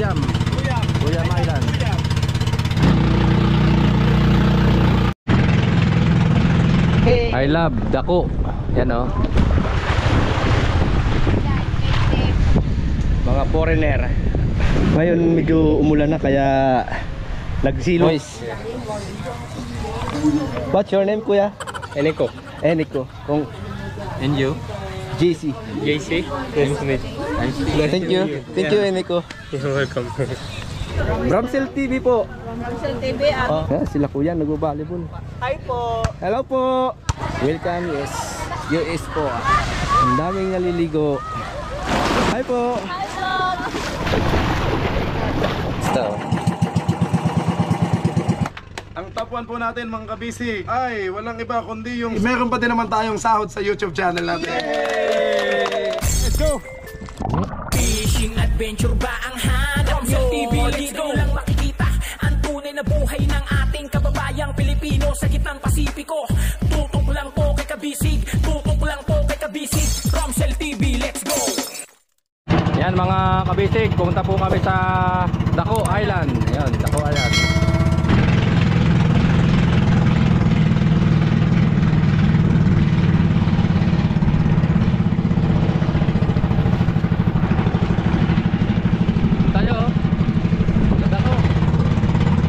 Kuyam. Kuyam Island. I love dako. Yan o. Mga foreigner. Ngayon medyo umulan na kaya nagsilong. What's your name, kuya? Eniko. Eniko. Kung And you? JC. JC? Nice to meet you. Thank you. Thank you, Eniko. You're welcome. Bramsel TV po. Bramsel TV Oh, sila kuya nagbo-volleyball. Hi po. Hello po. Welcome. Yes. US po. Ang daming naliligo. Hi po. Stop. Ang top 1 po natin mga kabisi ay walang iba kundi yung meron pa din naman tayong sahod sa YouTube channel natin. Let's go! Fishing adventure ba ang hanap nyo? TV dito lang makikita ang tunay na buhay ng ating kababayang Pilipino sa gitnang Pasipiko. Tutok lang po kay Kabisig, tutok lang po kay Kabisig. Romsel TV, let's go! Yan mga kabisig, pumunta po kami sa Dako Island. Ayan, Dako Island. Tayo. Sa Dako.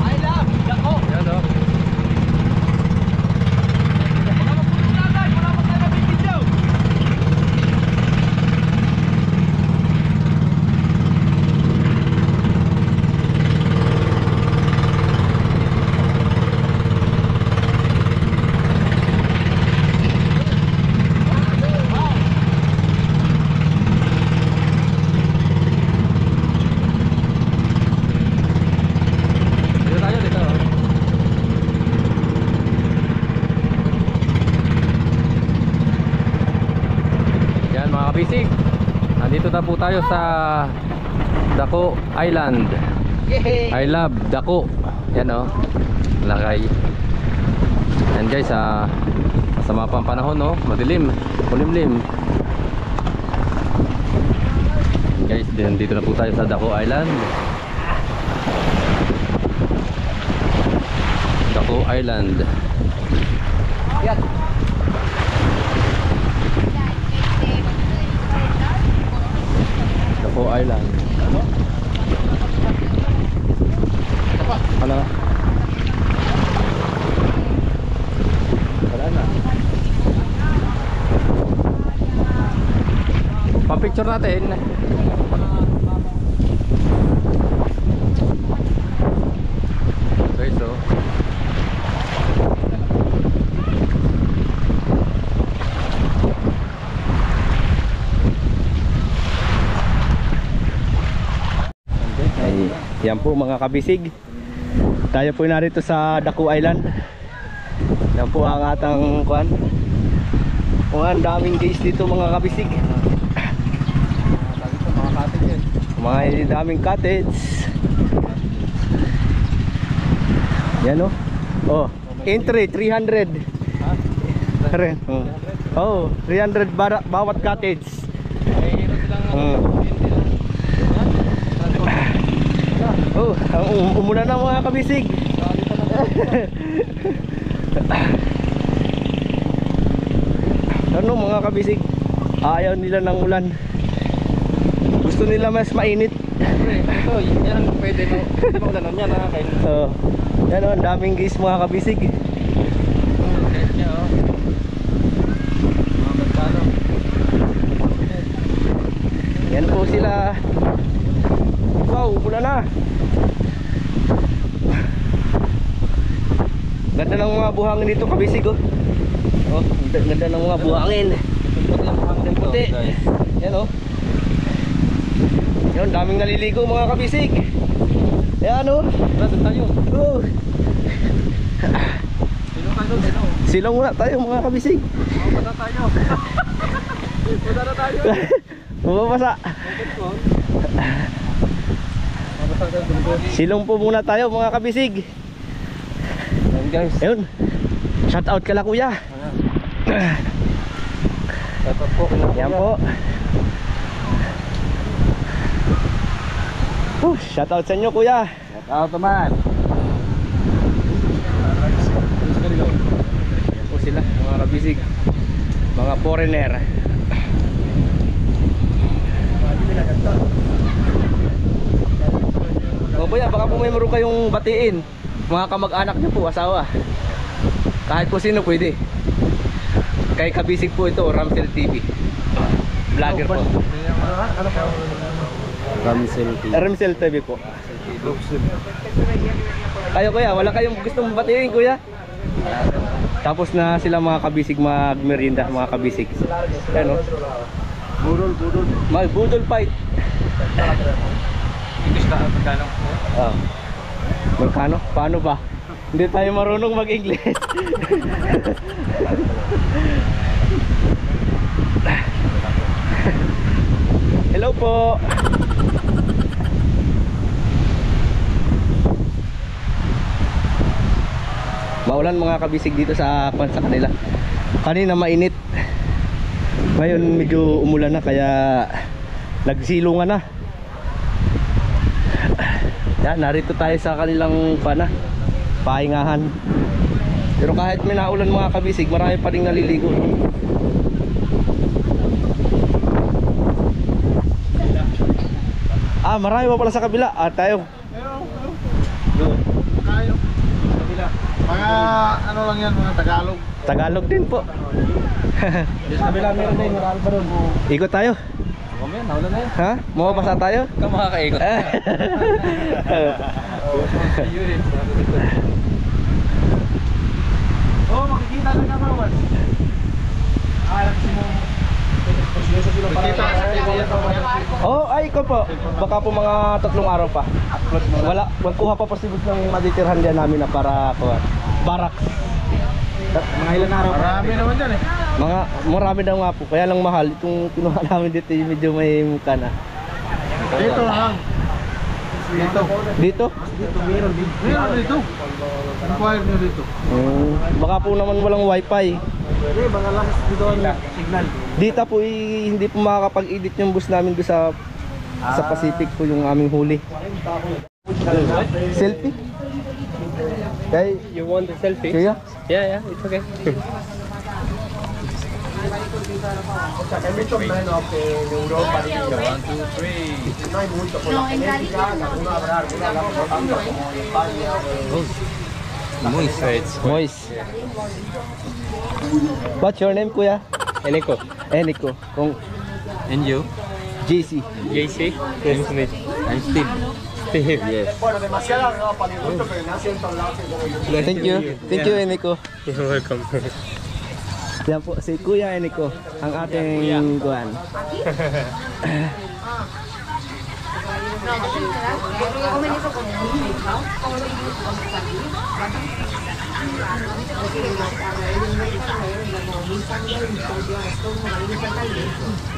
Island, Dako. Yan o. Dito tayo, dito. Yan mga kabisig, nandito na po tayo sa Dako Island. I love Dako. Yan o, lakay. Yan guys, masama pa ang panahon no, madilim, kulimlim. Guys, dito na po tayo sa Dako Island. Dako Island. Yan. Dako Island. Ano? Wala na. Pa-picture natin. Okay, so Ay, yan po mga kabisig. Tayo po narito sa Dako Island. Yan po ang atang kuan. Ang daming guys dito mga kabisig. Mga daming cottage. Yan o. Oh, entry 300. Oh, 300 bawat cottage. Oh, umulan na mga kabisig. Ano mga kabisig, ayaw nila ng ulan. Gusto nila mas mainit. ito, yan pwede mo. Pwede mo ulanan yan ha. Oh, yan o, ang daming guys mga kabisig. Kahit niya oh. Mga magkano. Yan po sila. Wow, umulan na. Ganda ng mga buhangin dito kabisig oh. Oh, ganda ng mga buhangin. Puti. Yan oh. Yan, daming naliligo mga kabisig. Yan oh. Nasaan tayo? Oh. Silong tayo, silong. Silong muna tayo mga kabisig. Punta tayo. Punta na tayo. Mababasa. Silong po muna tayo mga kabisig. Yan guys. Ayun. Shout out ka lang kuya. Dapat po. Yan po. Shout out sa inyo kuya. Shout out naman. Yan po sila mga kabisig, mga foreigner. O kuya, baka po may meron kayong batiin, mga kamag-anak niyo po, asawa. Kahit po sino pwede. Kay kabisig po ito, Ramsel TV. Vlogger po. Ramsel TV po. Kayo kuya, wala kayong gustong batiin kuya? Tapos na sila mga kabisig magmerienda, mga kabisig. Ano? Budol. Mag-budol fight. English na magkano? Oh. Magkano? Paano ba? Hindi tayo marunong mag-English. Hello po. Maulan mga kabisig dito sa kanila. Kanina mainit. Ngayon medyo umulan na kaya nagsilungan na. Yan, narito tayo sa kanilang pahingahan. Pero kahit may naulan mga kabisig, marami pa ring naliligo. Marami pa pala sa kabila. Tayo. Mga ano lang yan, mga Tagalog. Tagalog din po. Sa kabila meron din, marami pa doon. Ikot tayo. Mamaya, naulan na yan. Ha? Mapapasa tayo? Ikaw makakaikot. Oh, makikita na naman, Wan. Ay ikaw po. Baka po mga 3 araw pa. Magkuha pa pasibot ng matitirhan dyan namin na para barak. Mga ilan araw? Marami naman dyan eh. Marami daw nga po. Kaya lang mahal. Itong kinuha namin dito yung medyo may mukha na. Dito lang. Dito. Dito? Dito meron dito. Meron dito. Inquire nyo dito. Baka po naman walang wifi. Hindi, mga lakas dito ang signal. Dito po hindi po makakapag-edit yung bus namin doon sa Pacific po yung aming huli. Selfie? Kay You want the selfie? Kuya? Yeah, it's okay. Moist. Moist. What's your name kuya? Eniko. Eniko. Kung And you? JC. JC? I'm Smith. I'm Steve. Steve, yes. Thank you. Thank you Eniko. You're welcome. Yan po si Kuya Eniko, ang ating kuwan.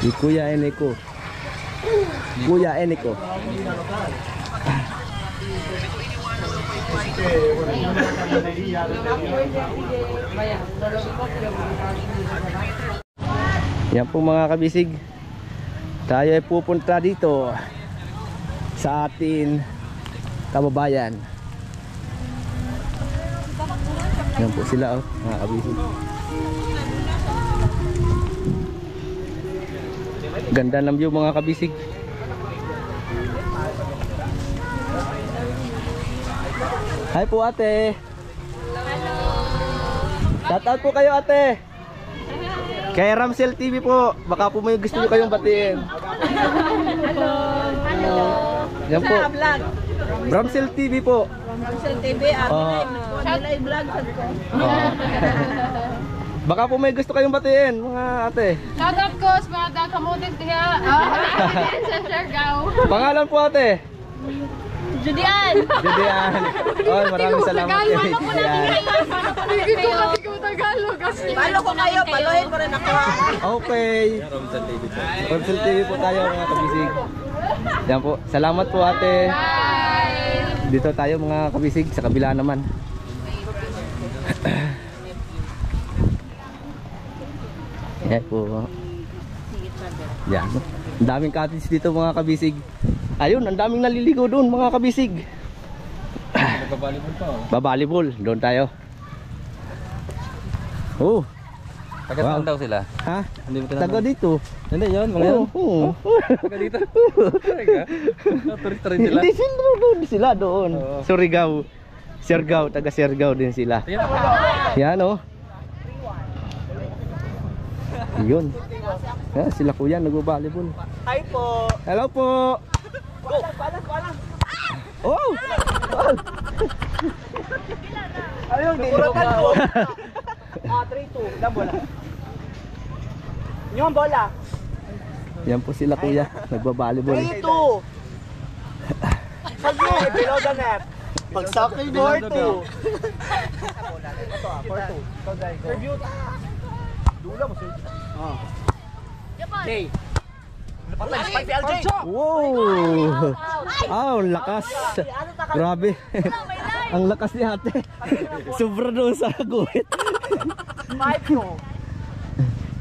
Si Kuya Eniko. Kuya Eniko. Yan po mga kabisig, tayo ay pupunta dito sa ating kababayan. Yan po sila mga kabisig. Ganda ng view mga kabisig. Hi po ate. Hello. Shout out po kayo ate. Kay Ramsel TV po. Baka po may gusto nyo kayong batiin. Hello. Hello. Yan po. Sa vlog. Ramsel TV po. Ramsel TV. Nilay vlog sa ko. Baka po may gusto kayong batiin mga ate. Shoutout ko sa mga dakamutin diha. Sa Siargao. Pangalan po ate. Judian. Judian. Oh, maraming salamat kay Judian. Hindi ko Tagalog kasi. Follow ko kayo. Followin mo rin ako. Okay. Ramsel TV po tayo mga kabisig. Yan po. Salamat po ate. Bye. Dito tayo mga kabisig sa kabila naman. Yan po. Yan. Ang daming cottage dito mga kabisig. Ayun, ang daming naliligo doon mga kabisig. Nagka-volleyball pa oh. Babalibol, doon tayo. Oh, Taga saan daw sila? ha? Hindi mo Taga dito. Hindi yun, mga yun. Oo. Taga dito. Talaga? Turista rin sila. Hindi sila doon, sila doon. Surigao. Siargao, taga Siargao din sila. Yan oh. Yun. Yan, sila kuya nagbo-volleyball. Hi po. Hello po. Oh! Ayun, dinuratan ko. 3-2. Ilang bola? Yung bola. Yan po sila kuya, nagbo-volleyball. 3-2. Pag mo, below the net. Pag sa akin, 4-2. 4-2. Review. Dula mo, sir. Okay. Spike si LJ. Wow! Oh, lakas. Grabe. Ang lakas ni ate. Sobra doon sa guhit. 5-2. 5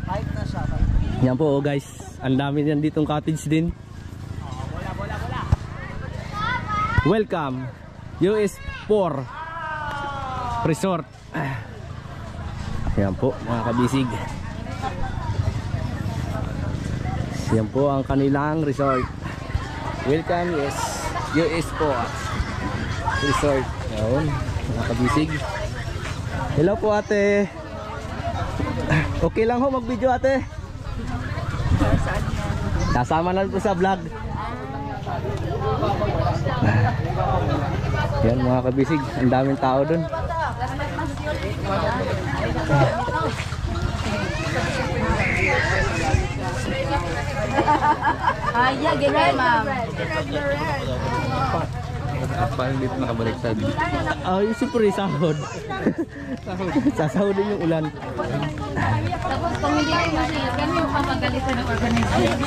na siya. Yan po oh, guys. Ang dami yan ditong cottage din. Welcome. US4 Resort. Yan po mga kabisig. Yan po ang kanilang resort. Welcome US4 Resort. Yan mga kabisig. Hello po ate. Okay lang ho mag-video ate. Kasama na po sa vlog. Yan mga kabisig, ang daming tao dun. Ay, ganyan, ma'am. Parang dito nakabaliktad. Ah, yung siyempre sahod. Sasahodin yung ulan. Tapos kung hindi kayo masaya, ganyan yung papagalitan ng organization.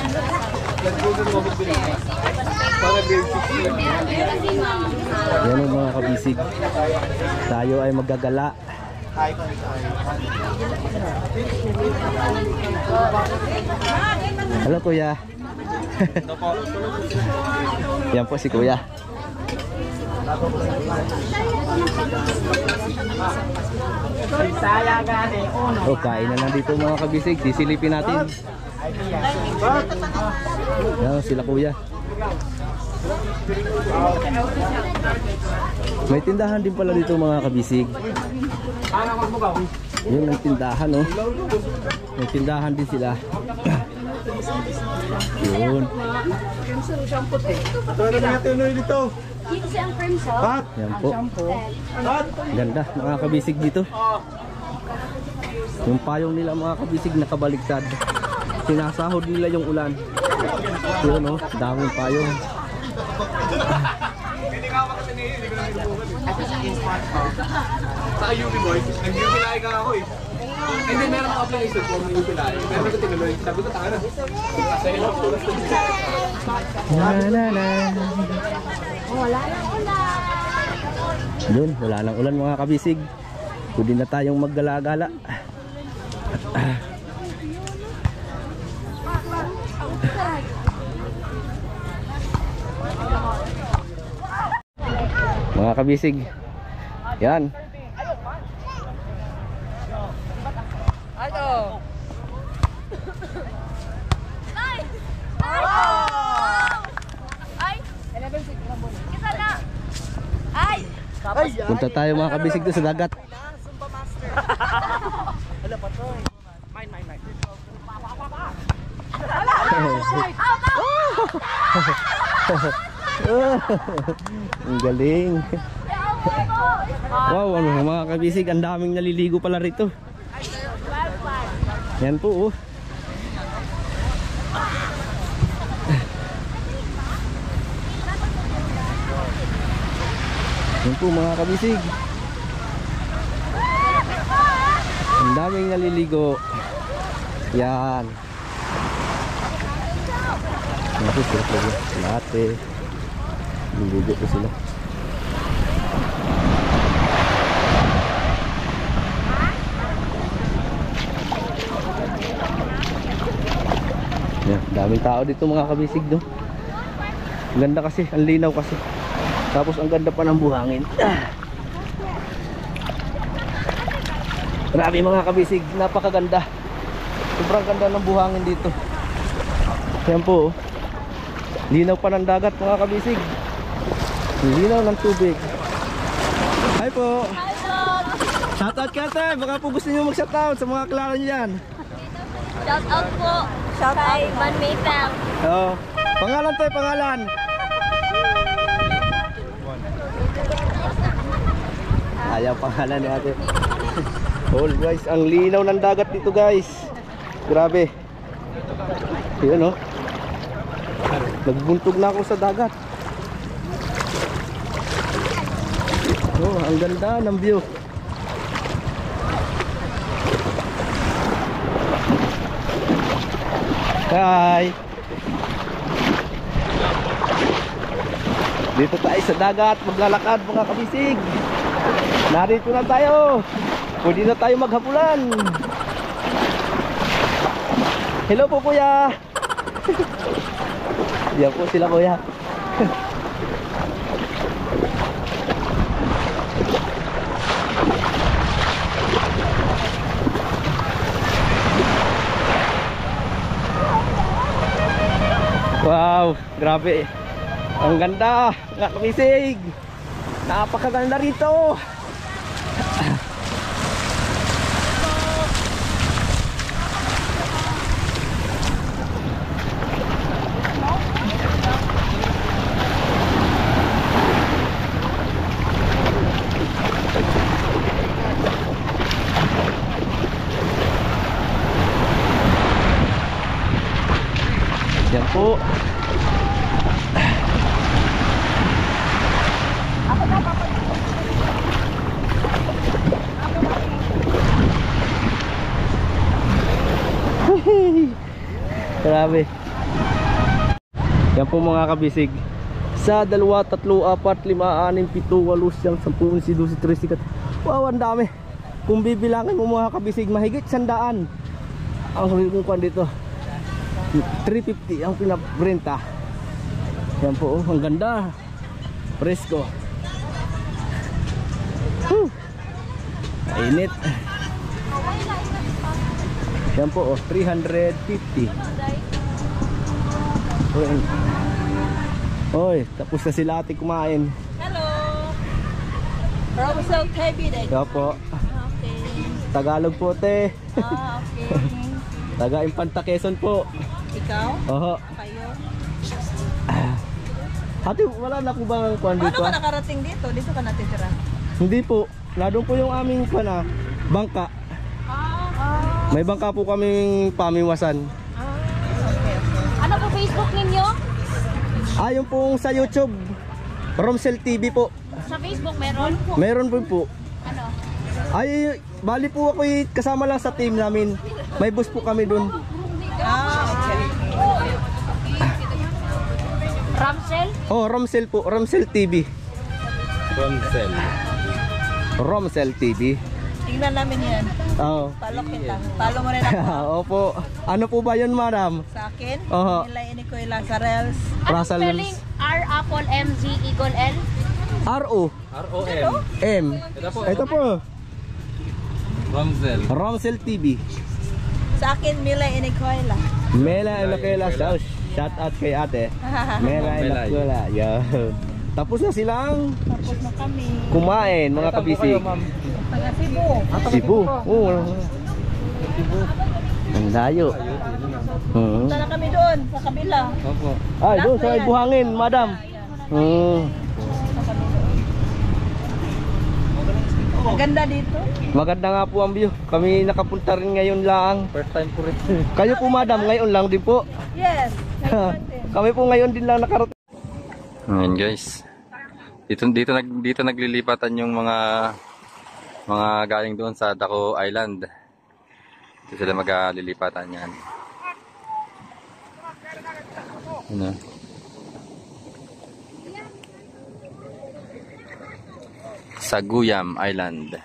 Yan yung mga kabisig. Tayo ay maggagala. Hello kuya. Yan po si kuya. Oh, kain na lang dito mga kabisig. Sisilipin natin. Yan sila kuya. May tindahan din pala dito mga kabisig. Yun ang tindahan oh. May tindahan din sila. Yun. Yan po. Ganda mga kabisig dito. Yung payong nila mga kabisig nakabaliktad. Sinasahod nila yung ulan. Yun oh, daming payong. Saka UV boy, nag-UV ka ako eh. Hindi, meron ako application for UV live. Meron ko tinuloy. Sabi ko, taka na. Kasi ilong tulas ko dito. Yun, wala nang ulan mga kabisig. Pwede na tayong maggala-gala. Mga kabisig. Yan. Punta tayo mga kabisig doon sa dagat. Ang galing. Wow, ano mga kabisig, ang daming naliligo pala rito. Yan po oh. Yan po mga kabisig. Ang daming naliligo. Yan. Yan po sila po. Lahat eh. Naliligo po sila. Yan. Daming tao dito mga kabisig, no? Ang ganda kasi, ang linaw kasi. Tapos ang ganda pa ng buhangin. Grabe mga kabisig, napakaganda. Sobrang ganda ng buhangin dito. Yan po, oh. Linaw pa ng dagat mga kabisig. Linaw ng tubig. Hi po. Shoutout ka tayo, baka po gusto nyo mag-shoutout sa mga klaro nyo yan. Shout out po. Shout out Man Maytang. Oo. Pangalan tayo, pangalan. Ayaw pangalan ni ate. Oh guys, ang linaw ng dagat dito guys. Grabe. Yun oh. Nagbuntog na ako sa dagat. Oh, ang ganda ng view. Hi. Dito tayo sa dagat, maglalakad mga kabisig. Narito na tayo. Pwede na tayo maghapulan. Hello po kuya. Yan po sila kuya. Wow, grabe. Ang ganda, mga kabisig. Napakaganda rito. Yan po. Grabe. Yan po mga kabisig. Sa 2, 3, 4, 5, 6, 7, 8, 9, 10, 11, 12, 13, 14. Wow, ang dami. Kung bibilangin mo mga kabisig, mahigit 100. Ang huling kwan dito 350 ang pinabrenta. Yan po, oh, ang ganda. Presko. Init. Yan po, oh, 350. Oy, tapos na sila ate kumain. Hello. Robson KB day. Yan po. Okay. Tagalog po te. Okay. Taga Infanta Quezon po. Ikaw? Oho. Kayo? Ate, wala na po bang kwan Paano dito? ka nakarating dito? Dito ka natitira? Hindi po. Nandun po yung aming kwan na bangka. May bangka po kaming pamiwasan. Ano po Facebook ninyo? Yung pong sa YouTube, Romsel TV po. Sa Facebook meron? Meron po. Ano? Ay, bali po ako kasama lang sa team namin. May bus po kami dun. Okay. Ramsel? Oh, Romsel po, Romsel TV. Romsel TV. Tingnan namin yan. Oh. Follow kita. Follow mo rin ako. Opo. Ano po ba yun, madam? Sa akin? Oho. Nilay ini ko ilang sa Reels. Ano Russell spelling? R, Apple, M, Z, Eagle, L? R-O M. Ito po. Romsel TV. Sa akin, Milay ini ko ilang. Mela Elakela. Shout out kay ate. Mela Elakela. Yo. Tapos na silang Tapos na kami. kumain mga kabisig. Taga Cebu. Cebu. Oh. Ang layo. Punta na kami doon, sa kabila. Ay, doon sa buhangin, madam. Ang ganda dito. Maganda nga po ang view. Kami nakapunta rin ngayon lang. First time po rin. Kayo po madam, ngayon lang din po. Yes. Kami po ngayon din lang nakarating. Ngayon guys. Dito naglilipatan yung mga galing doon sa Daco Island. Dito sila maglilipatan yan. Ano? Sa Guyam Island.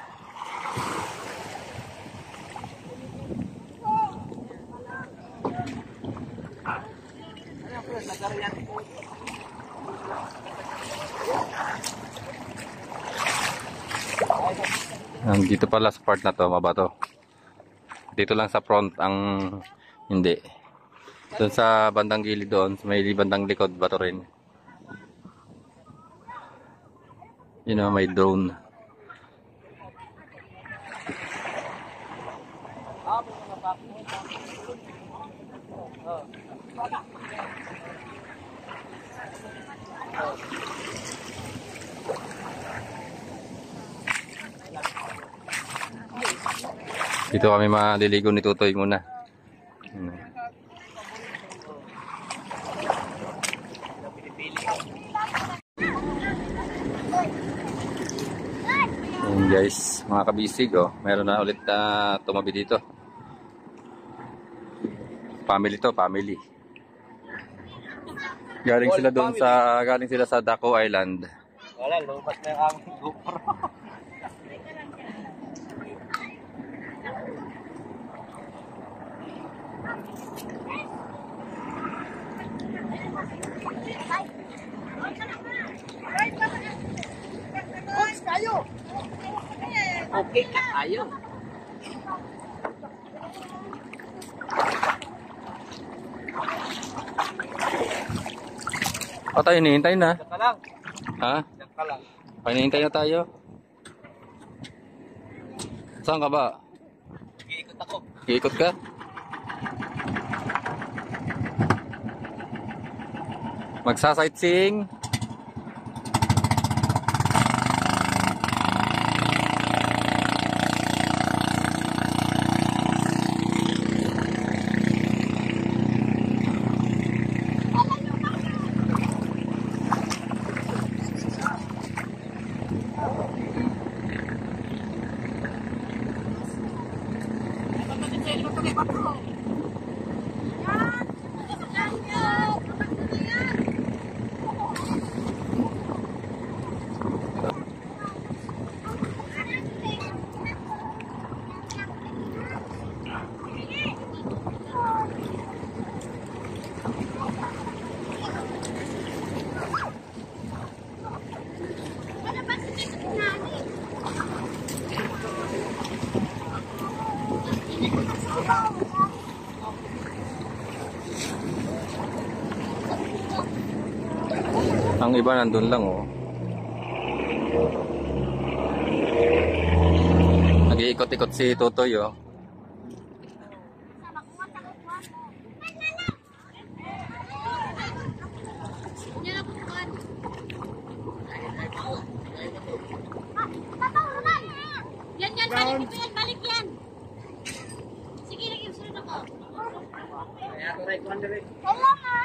Dito pala sa part na to, mabato. Dito lang sa front ang hindi. Doon sa bandang gilid doon, sa may bandang likod, bato rin. Yun know, may drone. Dito kami maliligo ni Tutoy muna. Ayan guys, mga kabisig, oh, meron na ulit na tumabi dito. Family to, family. Galing sila sa Daco Island. Wala, lupas na yung aming GoPro. Okay kayo. O tayo, hinihintay na. Diyan ka lang. Ha? Diyan ka lang. Hinihintay na tayo. Saan ka ba? Iikot ako. Iikot ka? Magsa-sightseeing. Ang iba nandun lang, oh. Nag-iikot-ikot si Tutoy, oh. Yan, balik ito yan, balik yan. Sige, lagi, sunod ako. Wala nga.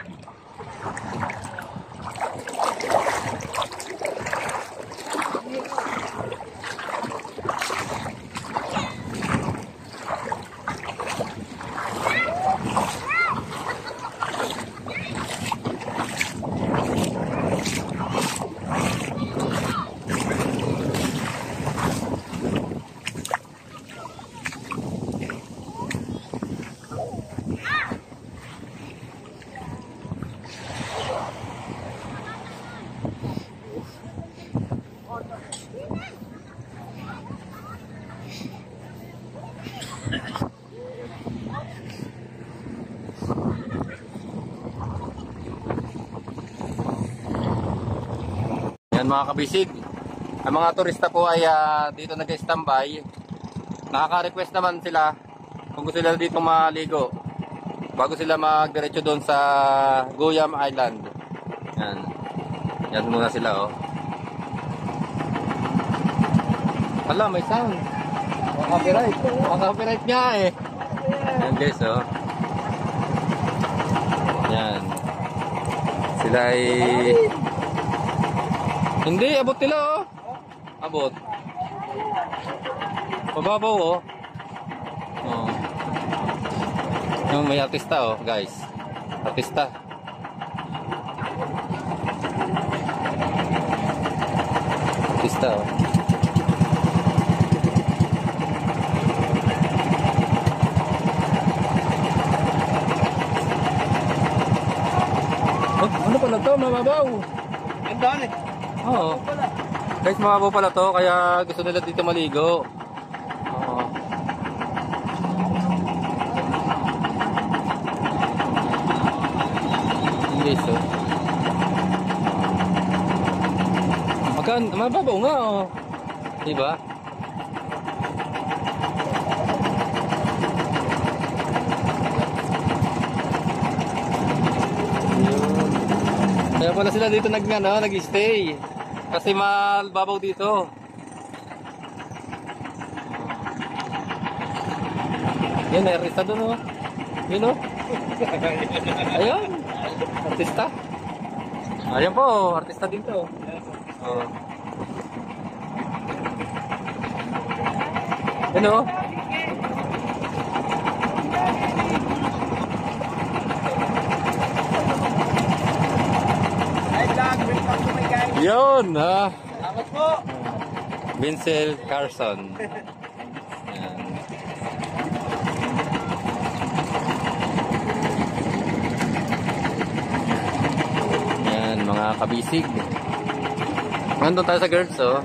Yan mga kabisig, ang mga turista po ay dito nag-standby. Nakaka-request naman sila kung gusto nila dito maligo bago sila magdiretso doon sa Guyam Island. Yan. Yan muna sila, oh. Hala, may sound. Copyright. Copyright nga eh. Yan guys, oh. Yan. Sila ay... Hindi, abot nila, oh. Abot. Mababaw, oh. Oh. Yung may artista, oh, guys. Artista. Artista, oh. Ano pala to? Mababaw. Ganda eh. Oo. Guys, mababaw pala to, kaya gusto nila dito maligo. guys, oh. Mababaw nga, oh. Diba? Kaya pala sila dito nag-stay. Kasi mababaw dito. Yan, artista doon, oh. Yun, oh. Ayun. Artista. Ayan po, artista dito. Oh. Yun, oh. Yun, ha. Salamat po. Vincel Carson. Yan. Yan, mga kabisig. Nandun tayo sa girls, oh.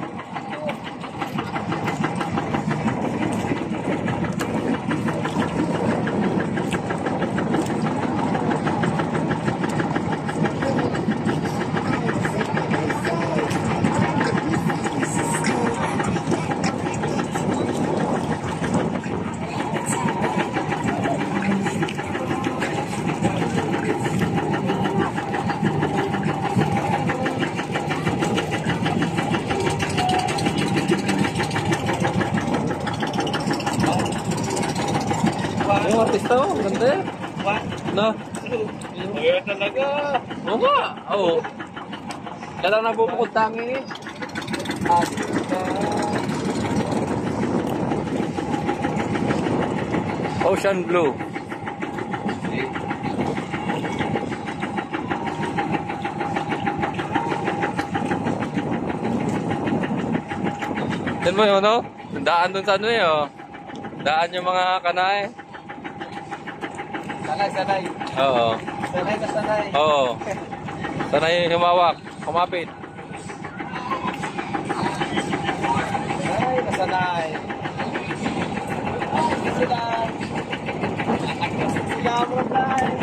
Yung artista, oh, ganda eh. No? Ayun talaga. Oo nga, oo. Kaya lang nagbubukod tangi eh. Ocean Blue. Yan mo yun, no? Daan dun sa ano eh, oh. Daan yung mga kanay. Sanay. Oo. Sanay na sanay. Oo. Sanay humawak, kumapit. Sanay na sanay. Sila. Sila mo tayo.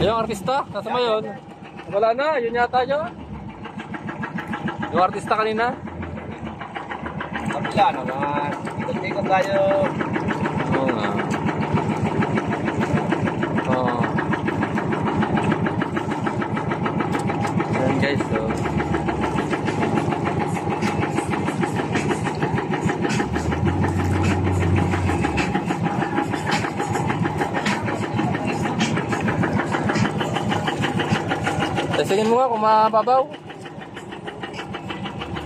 Yung artista, nasa mo yun? Wala na, yun yata yun. Yung artista kanina. Kapila naman. Ikot-ikot tayo. Oo nga. Oo. Ayan guys, so. Testingin mo nga kung mababaw.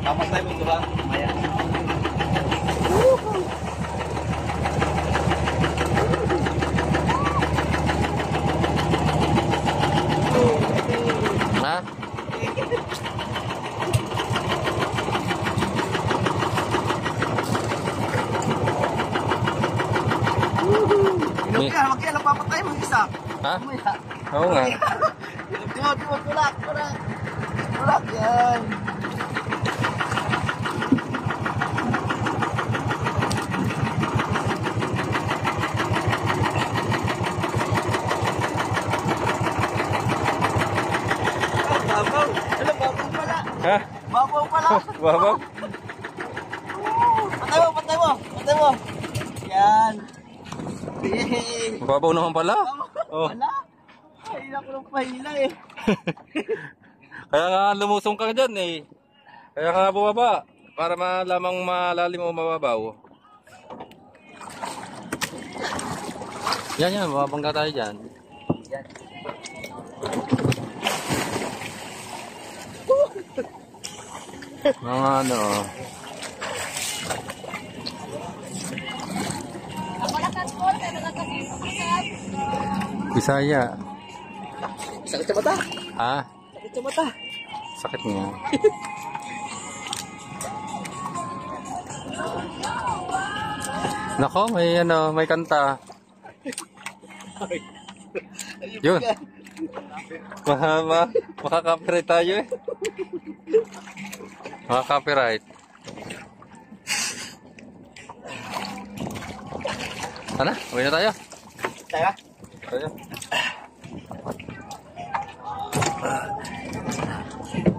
Tapos tayo mo ba? Maya. Ha? Wag kaya napapatay mo isa. Ha? Oo nga. Tulak. Tulak yan. Babaw. Ano, babaw pala. Ha? Babaw pala. Babaw? Patay mo. Yan. Yay. Babaw naman pala. Oh. Wala. Hila ko ng pahila eh. Kaya nga lumusong ka dyan eh. Kaya nga bumaba. Para malamang malalim o mababaw. Yan, mababangga tayo dyan. Yan. Mga ano. Bisaya. Sakit sa mata. Ha? Sakit sa mata. Sakit nga. Nako, may ano, may kanta. Yun. Makaka-copyright tayo eh. Mga copyright. Sana, uwi na tayo. Tara. Tayo.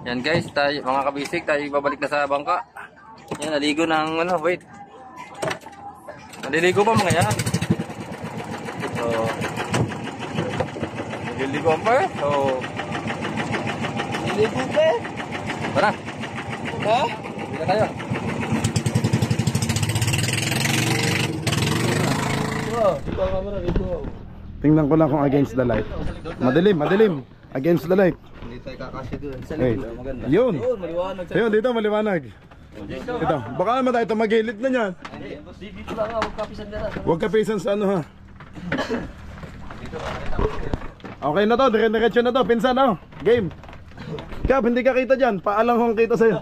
Yan guys, tayo, mga kabisig, tayo babalik na sa bangka. Yan, naligo ng ano, wait. Naliligo pa mga yan. So, naliligo pa eh. So, Niligo pa eh. tara. Ha? Uwi na tayo. Tingnan ko lang kung against the light. Madilim, madilim. Against the light. Hindi tayo kakasya doon. Sa Wait. Yun. Ayun, dito maliwanag. Ito, baka naman tayo magilid na yan. Dito lang nga, huwag kapisan na. Huwag kapisan sa ano ha. Okay na to, dire-diretso na to. Pinsan oh, game. Kap, hindi ka kita dyan. Paalang kong kita sa'yo.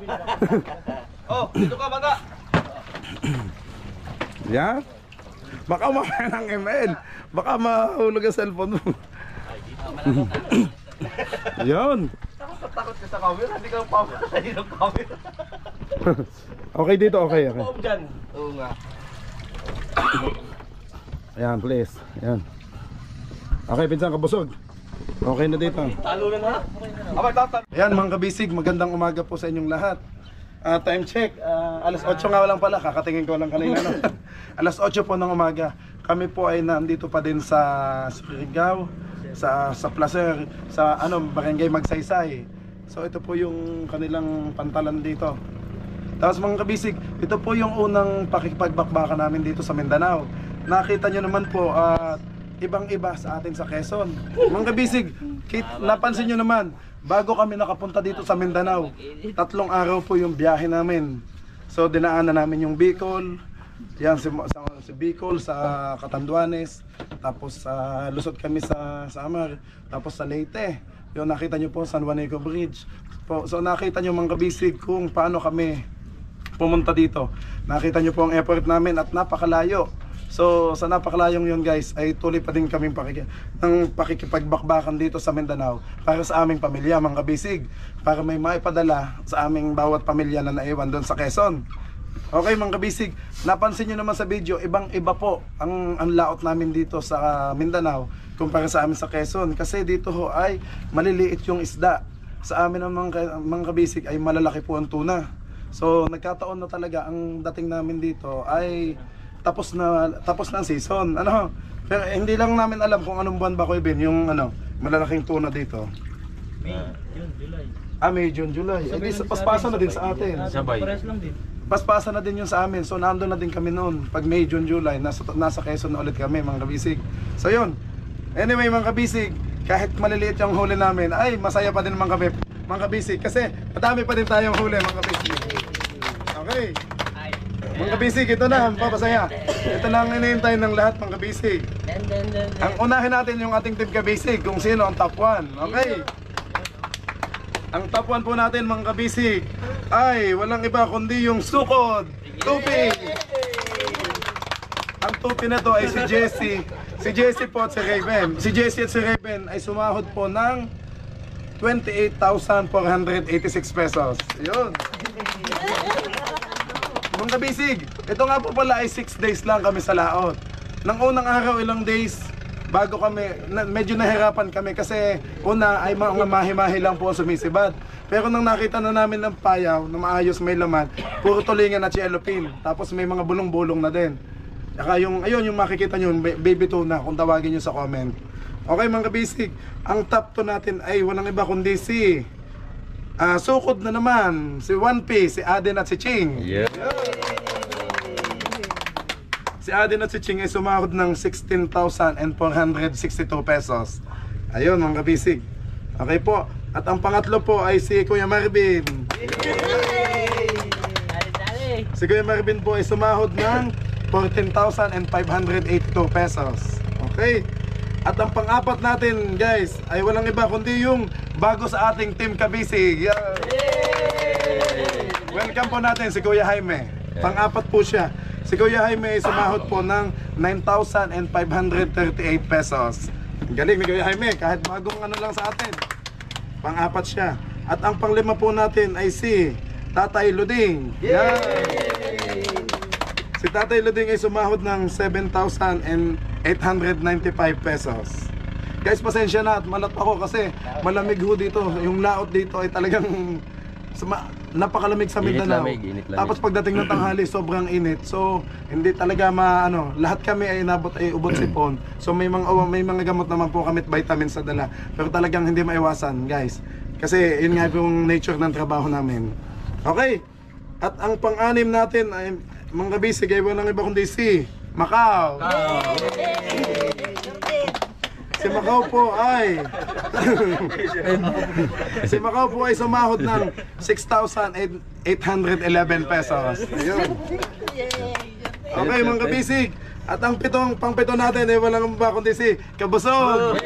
Oh, dito ka baka. Yeah? Baka mamaya ng ML. Baka mahulog ang cellphone mo. Yun. Takot ka sa camera, hindi ka pawala sa ng camera. Okay dito, okay. Oo dyan. Oo nga. Ayan, please. Ayan. Okay, pinsan, kabusog. Okay na dito. Talo na na. Abay, tatan. Ayan mga kabisig, magandang umaga po sa inyong lahat. Time check, alas 8 nga lang pala, kakatingin ko lang kanina. No? Alas 8 po ng umaga. Kami po ay nandito pa din sa Surigao, sa Placer, sa Barangay Magsaysay. So ito po yung kanilang pantalan dito. Tapos mga kabisig, ito po yung unang pakikipagbakbakan namin dito sa Mindanao. Nakita nyo naman po, ibang-iba sa atin sa Quezon. Mga kabisig, napansin nyo naman, bago kami nakapunta dito sa Mindanao, 3 araw po yung biyahe namin. So dinaanan namin yung Bicol, yan si Bicol sa Catanduanes, tapos lusot kami sa Samar, tapos sa Leyte. Yung nakita nyo po, San Juanico Bridge. So nakita nyo mga kabisig kung paano kami pumunta dito. Nakita nyo po ang effort namin at napakalayo. So sa napakalayong yun guys, ay tuloy pa din kami pakikipagbakbakan dito sa Mindanao para sa aming pamilya mga kabisig, para may maipadala sa aming bawat pamilya na naiwan doon sa Quezon. Okay mga kabisig, napansin nyo naman sa video, ibang iba po ang laot namin dito sa Mindanao kumpara sa amin sa Quezon, kasi dito ho ay maliliit yung isda. Sa amin ang mga kabisig ay malalaki po ang tuna. So nagkataon na talaga ang dating namin dito ay tapos na ang season. Pero hindi lang namin alam kung anong buwan ba ko ibin yung malalaking tuna dito. May June, July. Hindi paspasa na din sa atin. Sabay. Paspasa na din yung sa amin. So nandoon na din kami noon. Pag May, June, July, nasa Quezon na ulit kami mga kabisig. So yun. Anyway mga kabisig, kahit maliliit yung huli namin, ay masaya pa din mga kabisig. Kasi madami pa din tayong huli mga kabisig. Okay. Mga kabisig, ito na, papasaya. Ito na ang hinihintay ng lahat mga kabisig. Ang unahin natin yung ating team kabisig, kung sino ang top 1. Okay? Ang top 1 po natin mga kabisig ay walang iba kundi yung Sukod Tupi. Ang tupi na to ay si Jessie. Si Jessie po at si Raven. Si Jessie at si Raven ay sumahod po ng 28,486 pesos. Yun. Mga kabisig, ito nga po pala ay 6 days lang kami sa laot. Nang unang araw, ilang days bago kami, medyo nahirapan kami kasi una ay mga mahi-mahi lang po ang sumisibad. Pero nang nakita na namin ng payaw na maayos may laman, puro tulingan at yellow pin. Tapos may mga bulong-bulong na din. Saka yung makikita nyo, baby tuna kung tawagin nyo sa comment. Okay mga kabisig, ang top 2 natin ay walang iba kundi si Sukod na naman, si 1P, si Aden at si Ching. Yeah. Si Aden at si Ching ay sumahod ng 16,462 pesos. Ayun mga kabisig. Okay po. At ang pangatlo po ay si Kuya Marvin. Si Kuya Marvin po ay sumahod ng 14,582 pesos. Okay. At ang pang-apat natin guys ay walang iba kundi yung bago sa ating team kabisig. Yeah. Welcome po natin si Kuya Jaime. Pang-apat po siya. Si Kuya Jaime ay sumahod po ng 9,538 pesos. Galing ni Kuya Jaime, kahit bagong lang sa atin. Pang-apat siya. At ang pang-5 po natin ay si Tatay Luding. Yan. Si Tatay Luding ay sumahod ng 7,895 pesos. Guys, pasensya na at malat ako kasi malamig ho dito. Yung laot dito ay talagang napakalamig sa Mindanao. Init lamig. Tapos pagdating ng tanghali, sobrang init. So, hindi talaga lahat kami ay inabot ay ubot sipon. So, may mga gamot naman po kami at vitamins sa dala. Pero talagang hindi maiwasan, guys. Kasi yun nga yung nature ng trabaho namin. Okay. At ang pang-anim natin ay mga kabisig ay walang iba kundi si Macau. Si Macau po ay si Macau po ay sumahod ng 6,811 pesos. Ayun. Okay mga kabisig. At ang pang-pito natin ay walang iba kundi si Kabusog.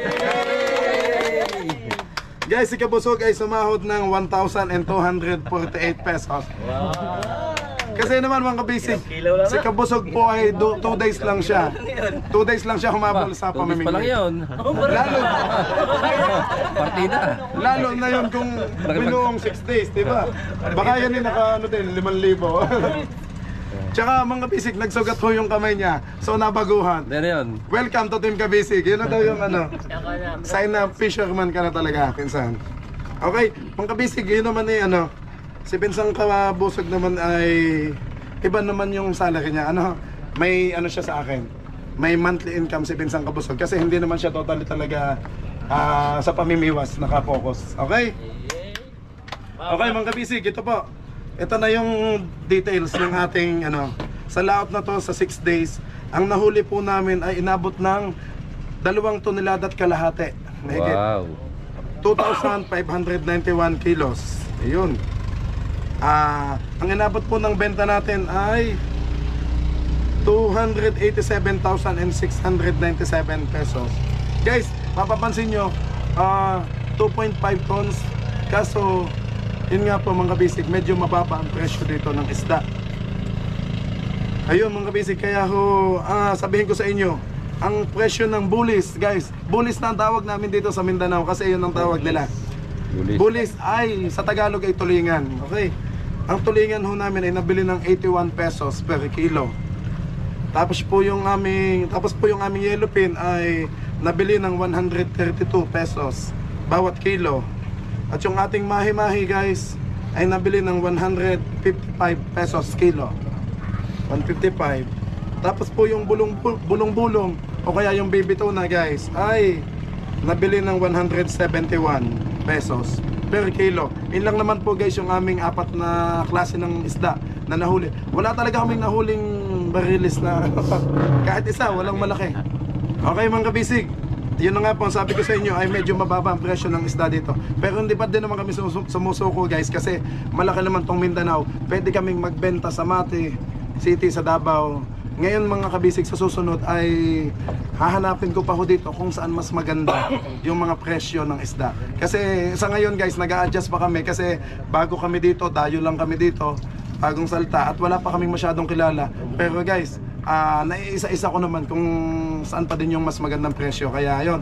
Guys, si Kabusog ay sumahod ng 1,248 pesos. Kasi naman mga kabisig, si Kabusog po ay 2 days lang siya. 2 days lang siya humabol sa Tumis pa lang pamimigay. yun. Partida. Lalo na yun kung binuong 6 days, di ba? Baka yan yung naka 5,000. Tsaka mga kabisig, nagsugat ho yung kamay niya. So nabaguhan. Yan yun. Welcome to Team Kabisig. Yun na daw yung sign na fisherman ka na talaga, pinsan. Okay, mga kabisig, yun naman eh, si Pinsang Kabusog naman ay iba naman yung salary niya. May siya sa akin. May monthly income si Pinsang Kabusog kasi hindi naman siya totally talaga sa pamimiwas nakapokus. Okay? Okay mga kabisig, ito po. Ito na yung details ng ating sa laot na to sa 6 days. Ang nahuli po namin ay inabot ng 2 tonelada at kalahati. Wow. 2,591 kilos. Ayun. Ang inabot po ng benta natin ay 287,697 pesos. Guys, mapapansin nyo, 2.5 tons. Kaso, yun nga po mga kabisig, medyo mababa ang presyo dito ng isda. Ayun mga kabisig, kaya sabihin ko sa inyo, ang presyo ng bulis, guys, bulis na ang tawag namin dito sa Mindanao kasi yun ang tawag nila. Bulis ay sa Tagalog ay tulingan. Okay? Ang tulingan ho namin ay nabili ng 81 pesos per kilo. Tapos po yung aming yellowfin ay nabili ng 132 pesos bawat kilo. At yung ating mahi-mahi guys ay nabili ng 155 pesos kilo. 155. Tapos po yung bulong-bulong o kaya yung baby tuna guys ay nabili ng 171 pesos per kilo. Yun lang naman po guys yung aming 4 na klase ng isda na nahuli. Wala talaga kaming nahuling barilis na kahit isa, walang malaki. Okay mga kabisig, yun na nga po ang sabi ko sa inyo ay medyo mababa ang presyo ng isda dito. Pero hindi pa din naman kami sumusuko guys kasi malaki naman tong Mindanao. Pwede kaming magbenta sa Mati City, sa Davao. Ngayon mga kabisig, sa susunod ay hahanapin ko pa ho dito kung saan mas maganda yung mga presyo ng isda. Kasi sa ngayon guys, nag-a-adjust pa kami kasi bago kami dito, dayo lang kami dito, bagong salta at wala pa kaming masyadong kilala. Pero guys, naiisa-isa ko naman kung saan pa din yung mas magandang presyo. Kaya yon,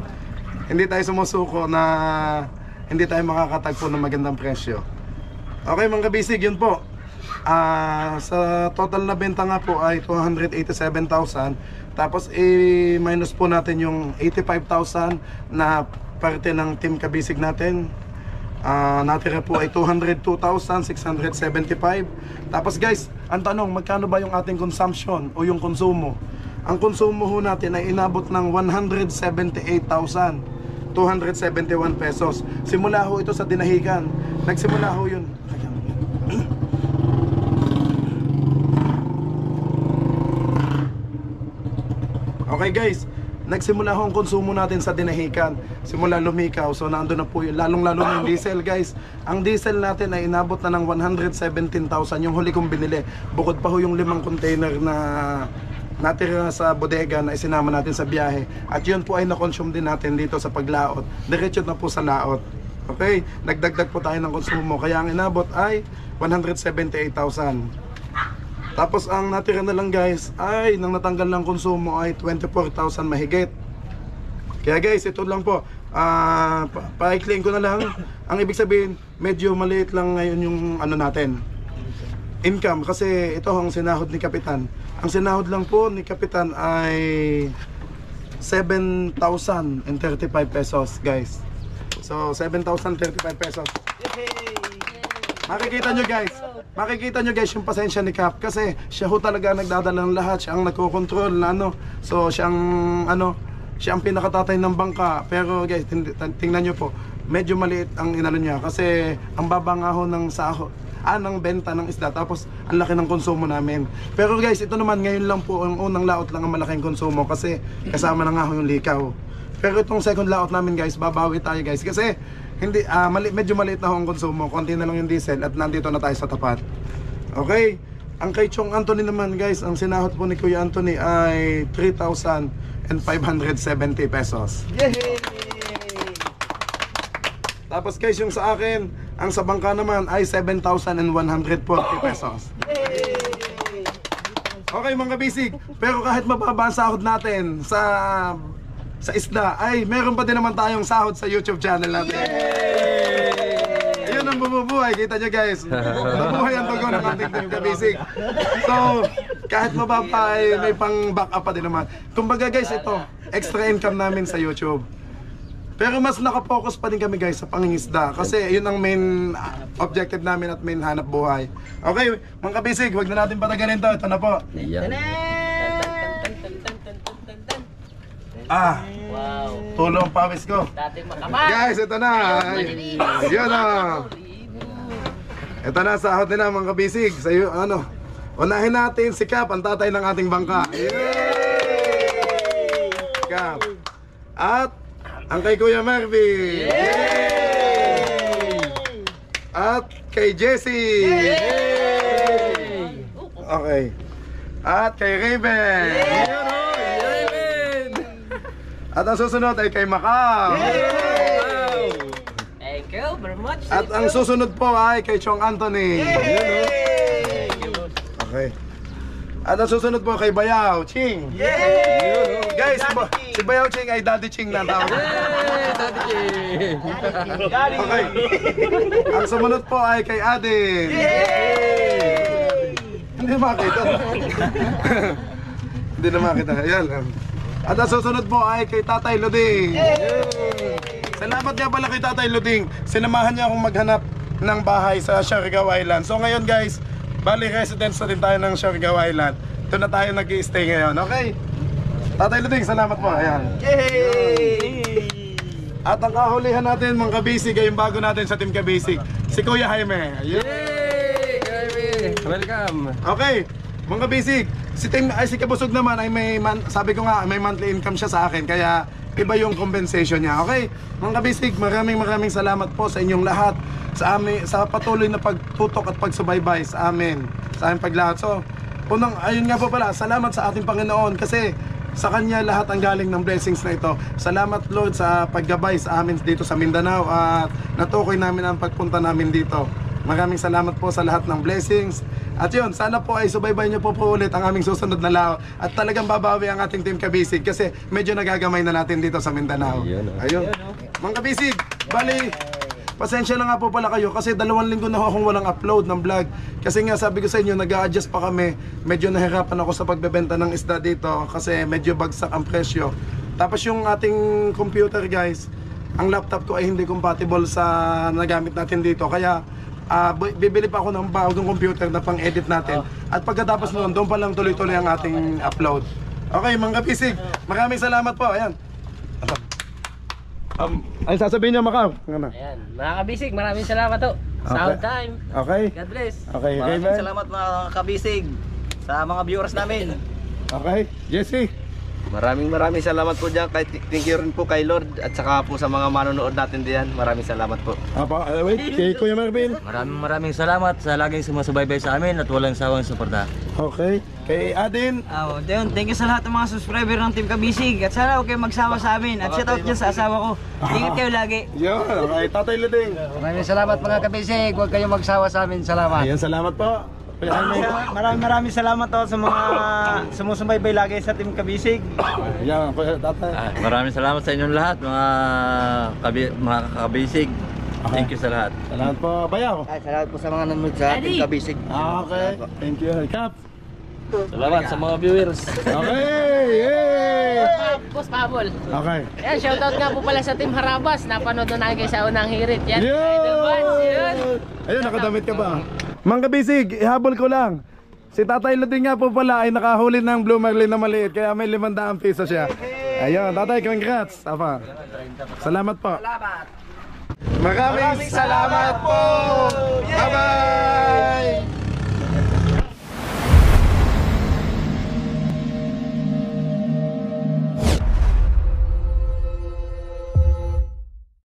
hindi tayo sumusuko na hindi tayo makakatagpo ng magandang presyo. Okay mga kabisig, yun po. Sa total na benta nga po ay 287,000. Tapos minus po natin yung 85,000 na parte ng Team Kabisig natin. Natira po ay 202,675. Tapos guys, ang tanong, magkano ba yung ating consumption o yung konsumo? Ang konsumo ho natin ay inabot ng 178,271 pesos. Simula ho ito sa dinahigan. Nagsimula ho yun. Okay guys, nagsimula ho ang konsumo natin sa dinahikan. Simula lumikaw, so nandun na po yun. Lalong-lalo na yung diesel guys. Ang diesel natin ay inabot na ng 117,000 yung huli kong binili. Bukod pa ho yung 5 container na natira sa bodega na isinama natin sa biyahe. At yun po ay na-consume din natin dito sa paglaot. Diretso na po sa laot. Okay, nagdagdag po tayo ng konsumo. Kaya ang inabot ay 178,000. Tapos ang natira na lang guys ay nang natanggal ng konsumo ay 24,000 mahigit. Kaya guys, ito lang po. Paikliin ko na lang. Ang ibig sabihin, medyo maliit lang ngayon yung natin. income kasi ito ang sinahod ni Kapitan. Ang sinahod lang po ni Kapitan ay 7,035 pesos, guys. So 7,035 pesos. Makikita nyo guys yung pasensya ni Cap kasi siya ho talaga ang nagdadala ng lahat, siya ang nagko-control na ano. So siya ang pinakatatay ng bangka. Pero guys, tingnan nyo po, medyo maliit ang inano niya kasi ang baba nga ho ng ng benta ng isda, tapos ang laki ng konsumo namin. Pero guys, ito naman ngayon lang po, ang unang laot lang ang malaking konsumo kasi kasama na nga ho yung likaw. Pero itong second laot namin guys, babawi tayo guys kasi hindi, medyo maliit na ho ang konsumo, konti na lang yung diesel at nandito na tayo sa tapat. Okay, ang kay Chong Anthony naman guys, ang sinahod po ni Kuya Anthony ay 3,570 pesos. Yay! Tapos guys, yung sa akin, ang sa bangka naman ay 7,140 pesos. Okay mga bisig, pero kahit mababa ang sahod natin sa isda, ay meron pa din naman tayong sahod sa YouTube channel natin. Ayun ang bumubuhay, kita nyo guys. Nabuhay ang tugon ng ating team kabisig. So, kahit mababa ay may pang back up pa din naman. Kumbaga guys, ito, extra income namin sa YouTube. Pero mas nakapokus pa din kami guys sa pangingisda kasi yun ang main objective namin at main hanap buhay. Okay, mga kabisig, wag na natin patagalin to. Ito na po. Tulong pawis ko. Guys, ito na. Yun o. Ito na, sahod nila mga kabisig. Sa unahin natin si Cap, ang tatay ng ating bangka. Cap. At ang kay Kuya Marvin. At kay Jessie. Okay. At kay Raven. At ang susunod ay kay Macau. Thank you very much. At ang susunod po ay kay Chong Anthony. Okay. At ang susunod po kay Bayaw Ching. Guys, si Bayaw Ching ay Daddy Ching na tawag. Daddy Ching. Okay. Ang sumunod po ay kay Adin. Hindi makita. Hindi na makita. Ayan. At ang susunod po ay kay Tatay Luding. Salamat nga pala kay Tatay Luding. Sinamahan niya akong maghanap ng bahay sa Siargao Island. So ngayon guys, bali residence na din tayo ng Siargao Island. Doon na tayo nag-i-stay ngayon, okay? Tatay Luding, salamat po. Ayan. At ang kahulihan natin mga kabisig ay yung bago natin sa Team Kabisig, si Kuya Jaime. Ayun. Yay! Jaime! Welcome! Okay, mga kabisig, si Kabusog naman ay sabi ko nga, may monthly income siya sa akin, kaya iba yung compensation niya, okay? Mga kabisig, maraming salamat po sa inyong lahat, sa patuloy na pagtutok at pagsubaybay sa amin, sa aming paglahat. So, ayun nga po pala, salamat sa ating Panginoon kasi sa Kanya lahat ang galing ng blessings na ito. Salamat Lord sa paggabay sa amin dito sa Mindanao at natukoy namin ang pagpunta namin dito. Maraming salamat po sa lahat ng blessings. At yun, sana po ay subaybay niyo po ulit ang aming susunod na lao. At talagang babawi ang ating Team Kabisig kasi medyo nagagamay na natin dito sa Mindanao. Ayun. Mga Kabisig, bali, pasensya na nga po pala kayo kasi 2 linggo na akong walang upload ng vlog. Kasi nga sabi ko sa inyo, nag-a-adjust pa kami. Medyo nahirapan ako sa pagbebenta ng isda dito kasi medyo bagsak ang presyo. Tapos yung ating computer guys, ang laptop ko ay hindi compatible sa nagamit natin dito. Kaya bibili pa ako ng bagong computer na pang-edit natin. At pagkatapos noon, doon pa lang tuloy-tuloy ang ating upload. Okay mga Kabisig, maraming salamat po. Ayan. Ay sasabihin niyo Macau. Ayan, mga kabisig, maraming salamat to. Sound time. Okay. God bless. Okay, Maraming Raven. salamat mga kabisig sa mga viewers namin. Okay, Jessie. Maraming salamat po dyan. Thank you rin po kay Lord at saka po sa mga manonood natin diyan. Maraming salamat po. Wait, kay Kuya Marvin. Maraming salamat sa laging sumusubaybay sa amin at walang sawang suporta. Okay, kay Adin. Thank you sa lahat ng mga subscriber ng Team Kabisig at sana huwag kayong magsawa sa amin at shout out dyan sa asawa ko. Ingat kayo lagi. Yun, okay, Tatay Luding. Maraming salamat mga kabisig, huwag kayong magsawa sa amin. Salamat. Ayan, salamat po. Maraming salamat to sa mga sumusubaybay lagi sa Team Kabisig. Ayan, Tatay. Maraming salamat sa inyong lahat mga kabisig. Thank you sa lahat. Salamat po, Bayaw. Ay, salamat po sa mga nanonood sa Team Kabisig. Okay, thank you. Kap. Salamat sa mga viewers. Okay, yay! Boss Pabol. Okay. Yan, shoutout nga po pala sa Team Harabas. Napanood na namin kayo sa unang hirit. Yan, Yun! Idol Boss, yun. Ayun, nakadamit ka ba? Mang Kabisig, ihabol ko lang. Si Tatay Luding nga po pala ay nakahuli ng Blue Marlin na maliit, kaya may 500 piso siya. Ayun, Tatay, congrats. Salamat po. Maraming salamat po.